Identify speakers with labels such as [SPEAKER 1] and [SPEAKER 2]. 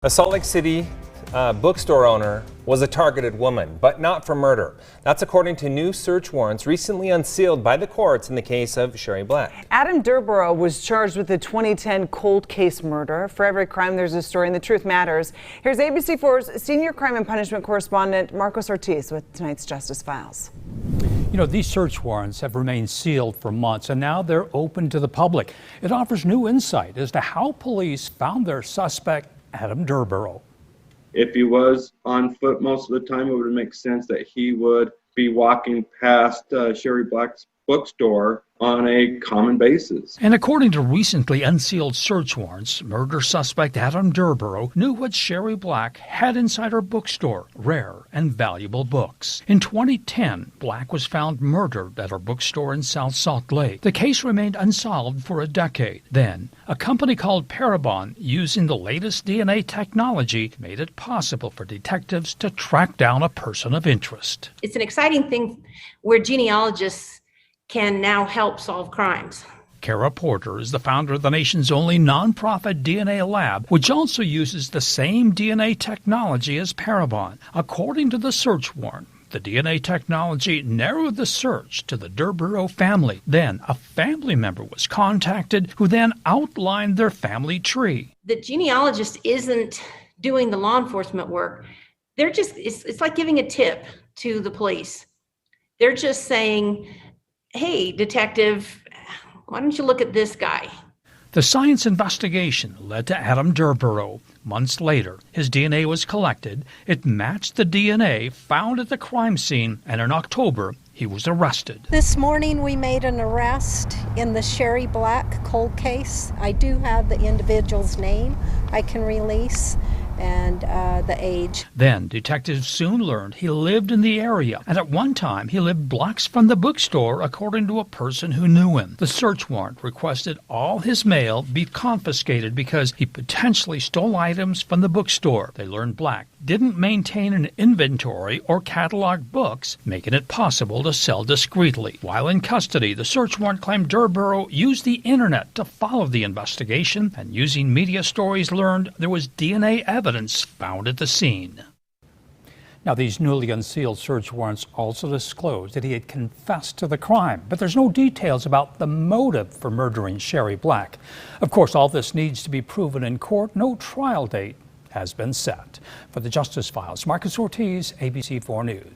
[SPEAKER 1] A Salt Lake City bookstore owner was a targeted woman, but not for murder. That's according to new search warrants recently unsealed by the courts in the case of Sherry Black.
[SPEAKER 2] Adam Durborough was charged with the 2010 cold case murder. For every crime, there's a story, and the truth matters. Here's ABC4's senior crime and punishment correspondent Marcos Ortiz with tonight's Justice Files.
[SPEAKER 3] You know, these search warrants have remained sealed for months, and now they're open to the public. It offers new insight as to how police found their suspect, Adam Durborough.
[SPEAKER 4] If he was on foot most of the time, it would make sense that he would be walking past Sherry Black's bookstore on a common basis.
[SPEAKER 3] And according to recently unsealed search warrants, murder suspect Adam Durborough knew what Sherry Black had inside her bookstore, rare and valuable books. In 2010, Black was found murdered at her bookstore in South Salt Lake. The case remained unsolved for a decade. Then, a company called Parabon, using the latest DNA technology, made it possible for detectives to track down a person of interest.
[SPEAKER 5] It's an exciting thing where genealogists can now help solve crimes.
[SPEAKER 3] Kara Porter is the founder of the nation's only nonprofit DNA lab, which also uses the same DNA technology as Parabon. According to the search warrant, the DNA technology narrowed the search to the Durborough family. Then a family member was contacted who then outlined their family tree.
[SPEAKER 5] The genealogist isn't doing the law enforcement work. They're just, it's like giving a tip to the police. They're just saying, hey, detective, why don't you look at this guy?
[SPEAKER 3] The science investigation led to Adam Durborough. Months later, his DNA was collected. It matched the DNA found at the crime scene, and in October, he was arrested.
[SPEAKER 6] This morning, we made an arrest in the Sherry Black cold case. I do have the individual's name I can release and the age.
[SPEAKER 3] Then detectives soon learned he lived in the area, and at one time he lived blocks from the bookstore, according to a person who knew him. The search warrant requested all his mail be confiscated because he potentially stole items from the bookstore. They learned Black didn't maintain an inventory or catalog books, making it possible to sell discreetly. While in custody, the search warrant claimed Durborough used the internet to follow the investigation, and using media stories learned there was DNA evidence found at the scene. Now, these newly unsealed search warrants also disclosed that he had confessed to the crime, but there's no details about the motive for murdering Sherry Black. Of course, all this needs to be proven in court. No trial date has been set. For the Justice Files, Marcos Ortiz, ABC4 News.